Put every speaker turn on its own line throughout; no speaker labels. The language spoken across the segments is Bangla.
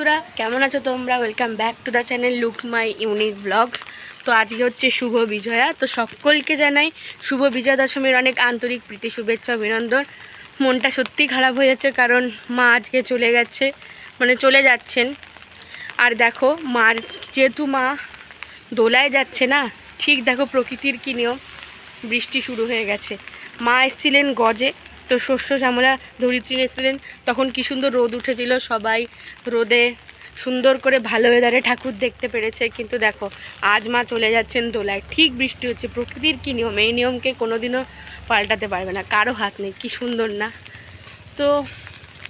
বন্ধুরা, কেমন আছো তোমরা? Welcome back to the channel look my unique blogs. তো আজকে হচ্ছে শুভ বিজয়া। তো সকলকে জানাই শুভ বিজয়া দশমীর অনেক আন্তরিক প্রীতি, শুভেচ্ছা, অভিনন্দন। মনটা সত্যিই খারাপ হয়ে যাচ্ছে, কারণ মা আজকে চলে গেছে, মানে চলে যাচ্ছেন। আর দেখো মার, যেহেতু মা দোলায় যাচ্ছে না, ঠিক দেখো প্রকৃতির কী নিয়ম, বৃষ্টি শুরু হয়ে গেছে। মা এসেছিলেন গজে, তো শস্য শ্যামলা ধরিত্রী এসেছিলেন, তখন কী সুন্দর রোদ উঠেছিল, সবাই রোদে সুন্দর করে ভালো ওয়েদারে ঠাকুর দেখতে পেরেছে। কিন্তু দেখো আজ মা চলে যাচ্ছেন দোলায়, ঠিক বৃষ্টি হচ্ছে। প্রকৃতির কী নিয়ম, এই নিয়মকে কোনোদিনও পাল্টাতে পারবে না, কারো হাত নেই। কী সুন্দর না? তো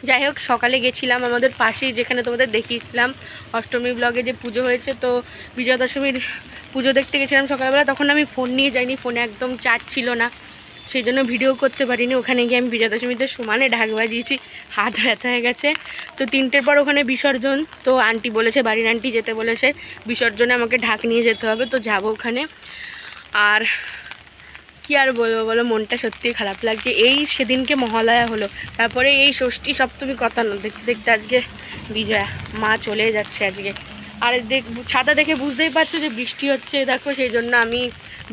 যাই হোক, সকালে গেছিলাম আমাদের পাশেই, যেখানে তোমাদের দেখিয়েছিলাম অষ্টমী ব্লগে যে পুজো হয়েছে, তো বিজয়া দশমীর পুজো দেখতে গেছিলাম সকালবেলা। তখন আমি ফোন নিয়ে যাইনি, ফোনে একদম চার্জ ছিল না, সেই জন্য ভিডিও করতে পারিনি। ওখানে গিয়ে আমি বিজয়া দশমীতে সমানে ঢাক বাজিয়েছি, হাত ব্যথা হয়ে গেছে। তো 3টের পর ওখানে বিসর্জন, তো আন্টি বলেছে, বাড়ির আন্টি যেতে বলেছে বিসর্জনে আমাকে ঢাক নিয়ে যেতে হবে, তো যাবো ওখানে। আর কি আর বলবো বলো, মনটা সত্যিই খারাপ লাগছে। এই সেদিনকে মহালয়া হলো, তারপরে এই ষষ্ঠী সপ্তমী কথা না, দেখতে দেখতে আজকে বিজয়া, মা চলে যাচ্ছে আজকে। আর ছাতা দেখে বুঝতেই পারছো যে বৃষ্টি হচ্ছে, দেখো সেই জন্য আমি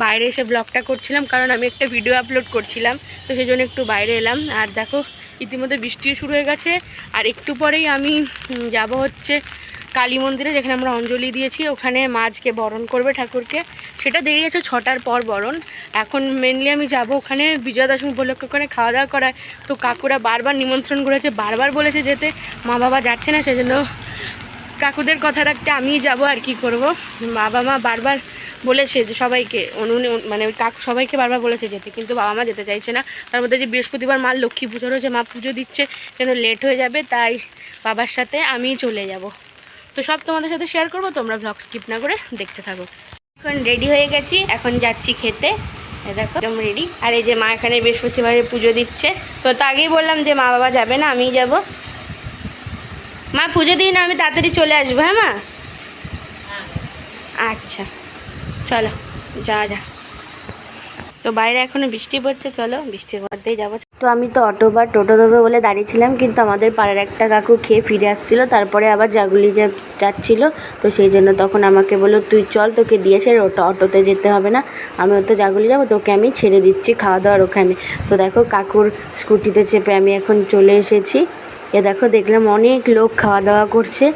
বাইরে এসে ব্লগটা করছিলাম, কারণ আমি একটা ভিডিও আপলোড করছিলাম, তো সেই জন্য একটু বাইরে এলাম। আর দেখো ইতিমধ্যে বৃষ্টিও শুরু হয়ে গেছে। আর একটু পরেই আমি যাব হচ্ছে কালী মন্দিরে, যেখানে আমরা অঞ্জলি দিয়েছি, ওখানে মা আজকে বরণ করবে ঠাকুরকে। সেটা দেরি আছে, 6টার পর বরণ। এখন মেনলি আমি যাব ওখানে বিজয়া দশমী উপলক্ষে, ওখানে খাওয়া দাওয়া করায়। তো কাকুরা বারবার নিমন্ত্রণ করেছে, বারবার বলেছে যেতে, মা বাবা যাচ্ছে না, সেজন্য কাকুদের কথা রাখতে আমিই যাব। আর কি করব, বাবা মা বারবার বলেছে যে সবাইকে, মানে ওই কাকু সবাইকে বারবার বলেছে যেতে, কিন্তু বাবা মা যেতে চাইছে না। তার মধ্যে যে বৃহস্পতিবার মার লক্ষ্মী পুজো রয়েছে, মা পুজো দিচ্ছে, যেন লেট হয়ে যাবে, তাই বাবার সাথে আমিই চলে যাব। তো সব তোমাদের সাথে শেয়ার করবো, তোমরা ব্লগ স্কিপ না করে দেখতে থাকো। এখন রেডি হয়ে গেছি, এখন যাচ্ছি খেতে। দেখো একদম রেডি। আর এই যে মা এখানে বৃহস্পতিবারে পুজো দিচ্ছে, তো আগেই বললাম যে মা বাবা যাবে না, আমিই যাব। মা পুজো দিই না, আমি তাড়াতাড়ি চলে আসবো। হ্যাঁ মা, আচ্ছা চলো যা যা। তো বাইরে এখনো বৃষ্টি পড়ছে, চলো বৃষ্টির মধ্যেই যাবো। তো আমি তো অটো বা টোটো ধরবো বলে দাঁড়িয়েছিলাম, কিন্তু আমাদের পাড়ার একটা কাকু খেয়ে ফিরে আসছিল, তারপরে আবার জাগুলি যাচ্ছিল, তো সেই জন্য তখন আমাকে বললো তুই চল, তোকে দিয়েছে অটোতে যেতে হবে না, আমি তো জাগুলি যাবো, তোকে আমি ছেড়ে দিচ্ছি খাওয়া দাওয়ার ওখানে। তো দেখো কাকুর স্কুটিতে চেপে আমি এখন চলে এসেছি। এ দেখো দেখলাম অনেক লোক খাওয়া দাওয়া করছে,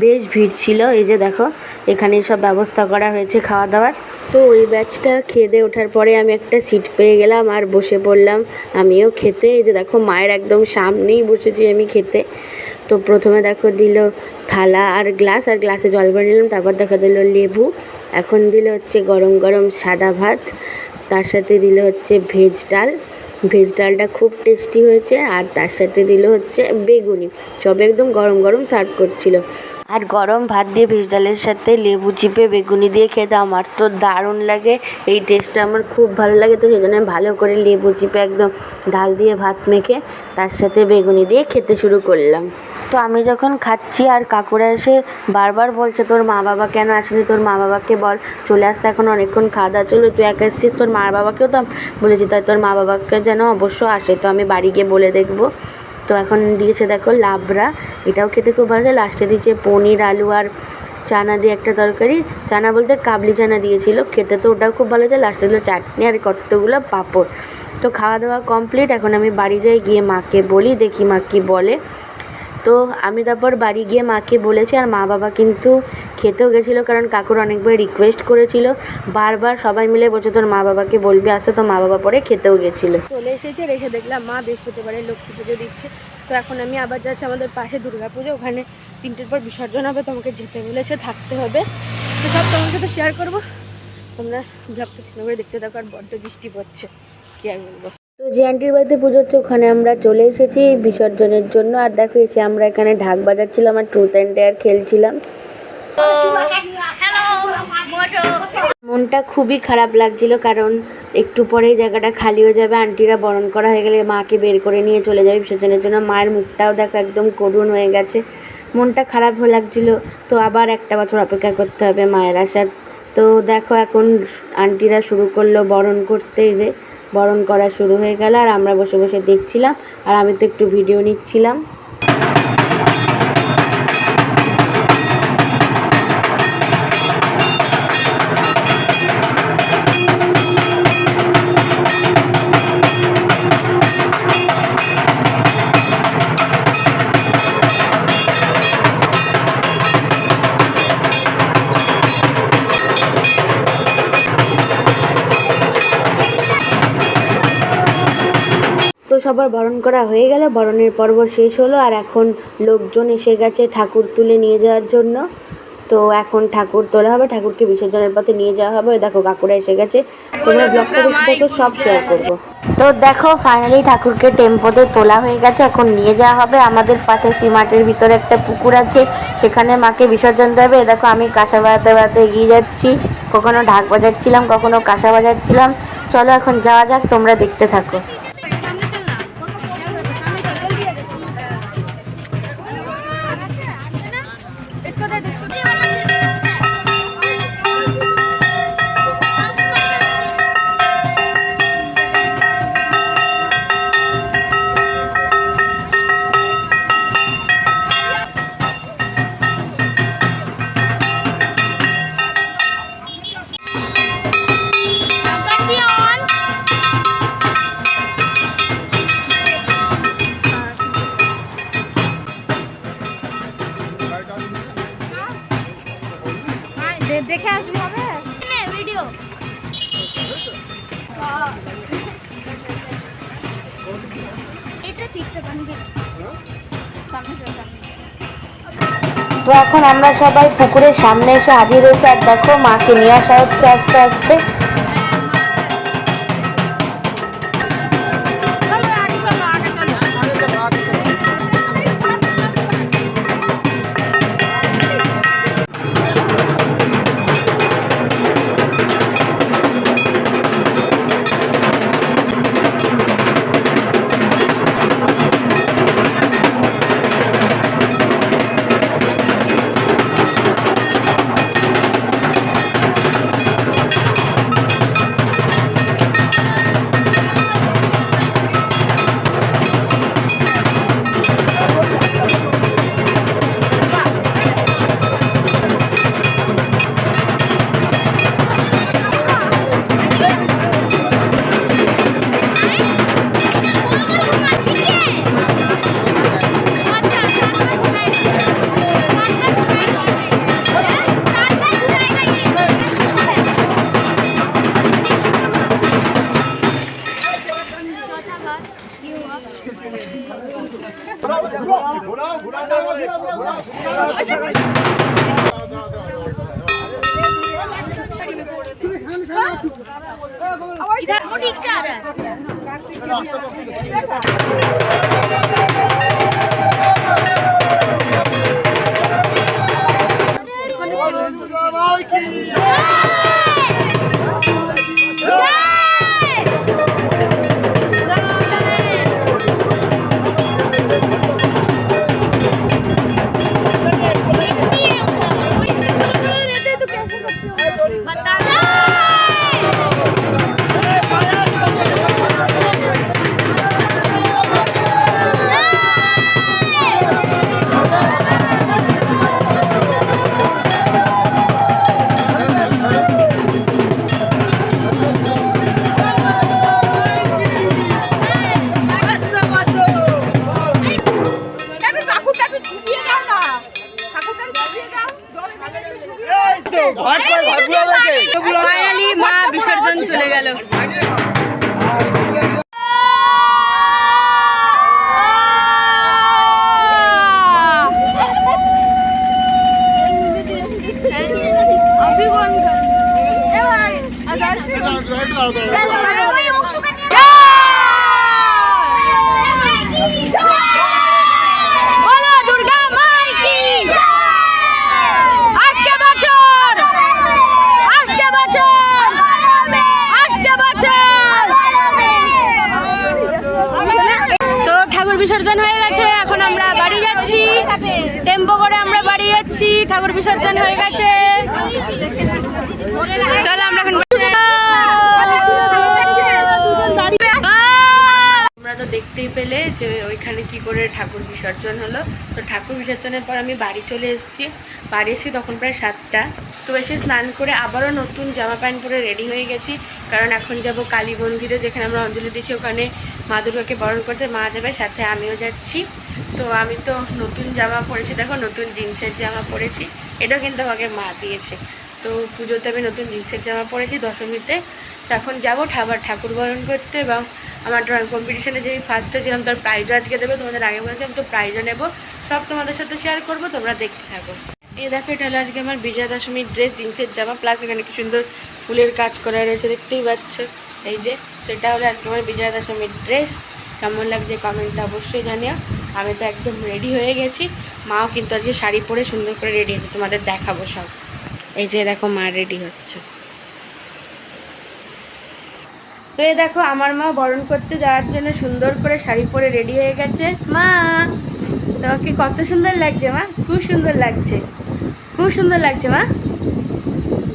বেশ ভিড় ছিল। এই যে দেখো এখানে সব ব্যবস্থা করা হয়েছে খাওয়া দাওয়ার। তো ওই ব্যাচটা খেয়ে দিয়ে ওঠার পরে আমি একটা সিট পেয়ে গেলাম আর বসে পড়লাম আমিও খেতে। এই যে দেখো মায়ের একদম সামনেই বসেছি আমি খেতে। তো প্রথমে দেখো দিল থালা আর গ্লাস, আর গ্লাসে জল ভরে নিলাম, তারপর দেখা দিল লেবু, এখন দিল হচ্ছে গরম গরম সাদা ভাত, তার সাথে দিল হচ্ছে ভেজ ডাল। ভেজ ডালটা খুব টেস্টি হয়েছে, আর তার সাথে দিল হচ্ছে বেগুনি, সব একদম গরম গরম সার্ভ করছিল। আর গরম ভাত দিয়ে ভেজ ডালের সাথে লেবু চিপে বেগুনি দিয়ে খেতে আমার তো দারুণ লাগে, এই টেস্টটা আমার খুব ভালো লাগে। তো সেই জন্য আমি ভালো করে লেবু চিপে একদম ডাল দিয়ে ভাত মেখে তার সাথে বেগুনি দিয়ে খেতে শুরু করলাম। তো আমি যখন খাচ্ছি আর কাকুরা এসে বারবার বলছে তোর মা বাবা কেন আসেনি, তোর মা বাবাকে বল চলে আসতে, এখন অনেকক্ষণ খাওয়া দাওয়া চলো, তুই একা এসেছিস, তোর মা বাবাকেও তো বলেছি, তাই তোর মা বাবাকে যেন অবশ্য আসে। তো আমি বাড়ি গিয়ে বলে দেখবো। তো এখন দিয়েছে দেখো লাবড়া, এটাও খেতে খুব ভালো লাগে। লাস্টে দিয়েছে পনির, আলু আর চানা দিয়ে একটা তরকারি, চানা বলতে কাবলি চানা দিয়েছিল, খেতে তো ওটাও খুব ভালো লাগে। লাস্টে দিল চাটনি আর কতগুলো পাঁপড়। তো খাওয়া দাওয়া কমপ্লিট, এখন আমি বাড়ি যাই, গিয়ে মাকে বলি, দেখি মা কী বলে। তো আমি তারপর বাড়ি গিয়ে মাকে বলেছি, আর মা বাবা কিন্তু খেতেও গেছিলো, কারণ কাকুর অনেকবার রিকোয়েস্ট করেছিল, বারবার সবাই মিলে বলছে তোর মা বাবাকে বলবি আসতে, তো মা বাবা পরে খেতেও গেছিলো। চলে এসেছে, রেখে দেখলাম মা বৃহস্পতিবারে লক্ষ্মী পুজো দিচ্ছে। তো এখন আমি আবার যাচ্ছি আমাদের পাশে দুর্গা পুজো, ওখানে 3টের পর বিসর্জন হবে, তোমাকে যেতে বলেছে, থাকতে হবে। তো সব তোমার সাথে শেয়ার করবো, তোমরা ব্লগটা ছিল করে দেখতে থাকো। আর বড্ড বৃষ্টি পড়ছে, কী আর বলবো। তো যে আন্টির বাড়িতে পুজো হচ্ছে ওখানে আমরা চলে এসেছি বিসর্জনের জন্য। আর দেখো এসে আমরা এখানে ঢাক বাজাচ্ছিলাম আর ট্রুথ অ্যান্ড ডেয়ার খেলছিলাম। মনটা খুবই খারাপ লাগছিল, কারণ একটু পরেই জায়গাটা খালি হয়ে যাবে, আন্টিরা বরণ করা হয়ে গেলে মাকে বের করে নিয়ে চলে যাবে বিসর্জনের জন্য। মায়ের মুখটাও দেখো একদম করুণ হয়ে গেছে, মনটা খারাপ হয়ে লাগছিল। তো আবার একটা বছর অপেক্ষা করতে হবে মায়ের আসার। তো দেখো এখন আন্টিরা শুরু করলো বরণ করতে, যে বরণ করা শুরু হয়ে গেল, আর আমরা বসে বসে দেখছিলাম, আর আমি তো একটু ভিডিও নিচ্ছিলাম। সবার বরণ করা হয়ে গেল, বরণের পর্ব শেষ হলো। আর এখন লোকজন এসে গেছে ঠাকুর তুলে নিয়ে যাওয়ার জন্য। তো এখন ঠাকুর তোলা হবে, ঠাকুরকে বিসর্জনের পথে নিয়ে যাওয়া হবে। দেখো কাকুরা এসে গেছে, তোমরা ব্লগটা দেখতে দেখো, সব শেয়ার করবো। তো দেখো ফাইনালি ঠাকুরকে টেম্পোতে তোলা হয়ে গেছে, এখন নিয়ে যাওয়া হবে। আমাদের পাশে সিমাটের ভিতরে একটা পুকুর আছে, সেখানে মাকে বিসর্জন দেবে। দেখো আমি কাঁসা বাজাতে বাজাতে এগিয়ে যাচ্ছি, কখনো ঢাক বাজাচ্ছিলাম, কখনো কাঁসা বাজাচ্ছিলাম। চলো এখন যাওয়া যাক, তোমরা দেখতে থাকো।
দেখে আসবো হবে ভিডিও এটা ঠিক আছে বানবি সামনে চল।
তো এখন আমরা সবাই পুকুরের সামনে এসে হাজির হয়েছি। আর দেখো মাকে নিয়ে আসা হচ্ছে আস্তে আস্তে।
इधर वो ठीक से आ रहा है।
ফাইনালি মা বিসর্জন চলে গেল।
अभी कौन कर
বিসর্জন হয়ে গেছে, এখন আমরা বাড়ি যাচ্ছি, টেম্পো করে আমরা বাড়ি যাচ্ছি। ঠাকুর বিসর্জন হয়ে গেছে, চলো আমরা এখন আমরা তো দেখতেই পেলে যে ওইখানে কি করে ঠাকুর বিসর্জন হলো। তো ঠাকুর বিসর্জনের পর আমি বাড়ি চলে এসেছি। বাড়ি এসেছি তখন প্রায় 7টা। তো এসে স্নান করে আবারও নতুন জামা প্যান্ট পরে রেডি হয়ে গেছি, কারণ এখন যাব কালী মন্দিরে, যেখানে আমরা অঞ্জলি দিচ্ছি। ওখানে মা দুর্গাকে বরণ করতে মা যাবে, সাথে আমিও যাচ্ছি। তো আমি তো নতুন জামা পরেছি, দেখো নতুন জিন্সের জামা পরেছি, এটাও কিন্তু আমাকে মা দিয়েছে। তো পুজোতে আমি নতুন জিন্সের জামা পরেছি দশমীতে। তো এখন যাবো আবার ঠাকুর বরণ করতে, এবং আমার ড্রয়িং কম্পিটিশনে যে আমি ফার্স্টে ছিলাম তার প্রাইজও আজকে দেবে, তোমাদের আগে বলেছিলাম, তো প্রাইজও নেবো, সব তোমাদের সাথে শেয়ার করবো, তোমরা দেখতে থাকো। এই দেখো এটা হলো আজকে আমার বিজয়া দশমীর ড্রেস, জিন্সের জামা, প্লাস এখানে কি সুন্দর ফুলের কাজ করা রয়েছে, দেখতেই পাচ্ছ এই যে। তো এটা হলো আজকে আমার বিজয়া দশমীর ড্রেস, কেমন লাগছে কমেন্টটা অবশ্যই জানিও। আমি তো একদম রেডি হয়ে গেছি, মাও কিন্তু আজকে শাড়ি পরে সুন্দর করে রেডি হচ্ছে, তোমাদের দেখাবো সব। এই যে দেখো মা রেডি হচ্ছে। তো এই দেখো আমার মা বরণ করতে যাওয়ার জন্য সুন্দর করে শাড়ি পরে রেডি হয়ে গেছে। মা তোমাকে কত সুন্দর লাগছে মা, খুব সুন্দর লাগছে, খুব সুন্দর লাগছে মা,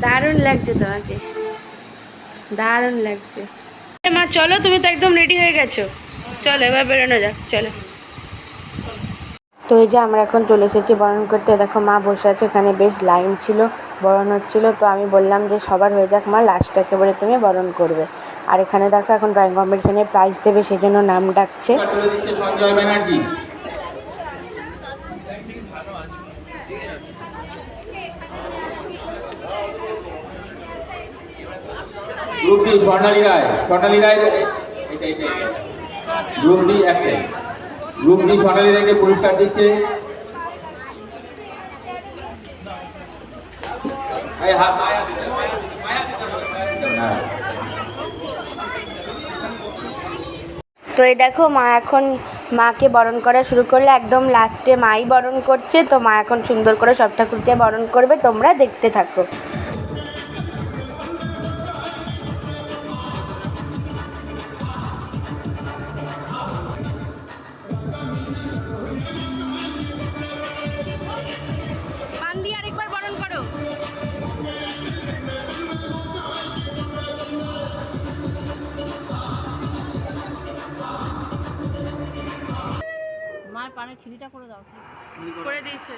দারুণ লাগছে তোমাকে, দারুণ লাগছে। মা চলো, তুমি তো একদম রেডি হয়ে গেছো, চলো এবার বেরোনো যাক, চলো। তো এই যে আমরা এখন চলে এসেছি বরণ করতে, দেখো মা বসে আছে, এখানে বেশ লাইন ছিল, বরণ হচ্ছিল, তো আমি বললাম যে সবার হয়ে যাক মা, লাস্ট একেবারে তুমি বরণ করবে। আর এখানে দেখো এখন ড্রয়িং কম্পিটিশনে প্রাইজ দেবে, সেই জন্য নাম ডাকছে।
গ্রুপ ডি স্বর্ণালী রায়, স্বর্ণালী রায় গ্রুপ ডি একটাই, গ্রুপ ডি স্বর্ণালী রায়কে পুরস্কার দিচ্ছে।
তো এই দেখো মা এখন মাকে বরণ করা শুরু করলে, একদম লাস্টে মাই বরণ করছে, তো মা এখন সুন্দর করে সব ঠাকুরকে বরণ করবে, তোমরা দেখতে থাকো। আরেকবার বরণ করো।
মার পানের খিলিটা করে দাও,
করে দিয়েছে।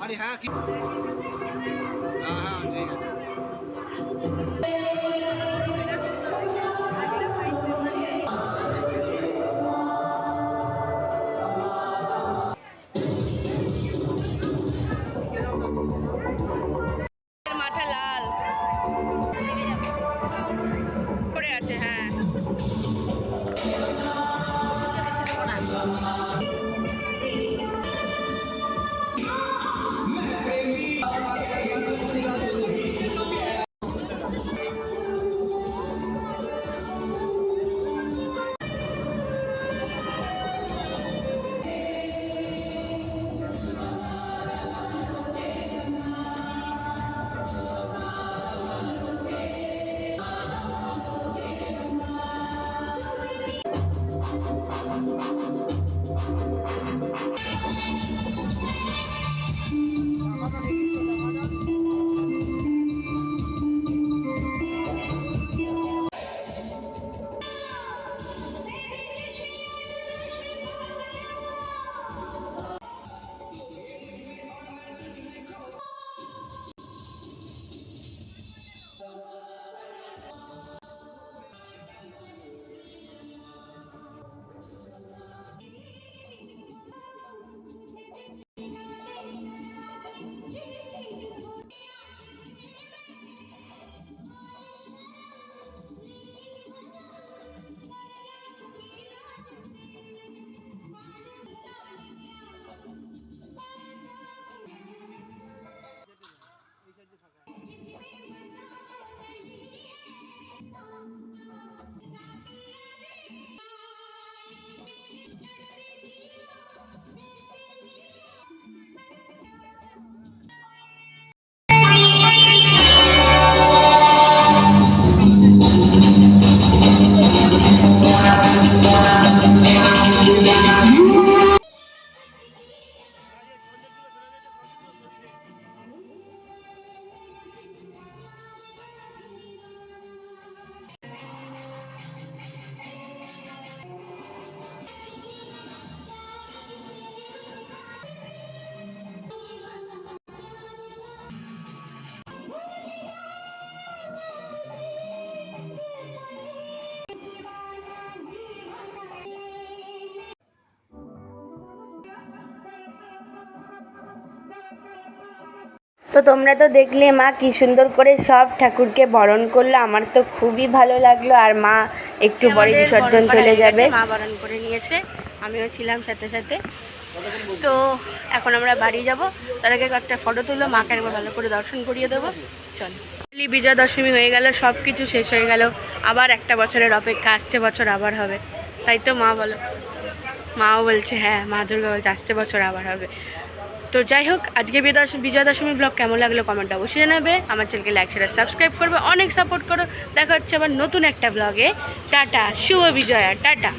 আরে হ্যাঁ কি হ্যাঁ হ্যাঁ ঠিক আছে।
মাথা লাল করে আছে, হ্যাঁ। তো তোমরা তো দেখলে মা কি সুন্দর করে সব ঠাকুরকে বরণ করলো, আমার তো খুবই ভালো লাগলো। আর মা একটু পরে বিসর্জন চলে যাবে, মা বরণ করে নিয়েছে, আমিও ছিলাম সাথে সাথে। তো এখন আমরা বাড়ি যাব, তার আগে একটা ফটো তুললো, মাকে একবার ভালো করে দর্শন করিয়ে দেবো। চল, বিজয়া দশমী হয়ে গেল, সব কিছু শেষ হয়ে গেল, আবার একটা বছরের অপেক্ষা, আসছে বছর আবার হবে, তাই তো মা বলো? মাও বলছে হ্যাঁ, মা দুর্গা বলছে আসছে বছর আবার হবে। তো যাই হোক, আজকে বিজয়া দশমী ব্লগ কেমন লাগলো কমেন্টে অবশ্যই জানাবে, আমার চ্যানেলকে লাইক শেয়ার সাবস্ক্রাইব করবে, অনেক সাপোর্ট করো। দেখা হচ্ছে আবার নতুন একটা ব্লগে। টাটা, শুভ বিজয়া, টাটা।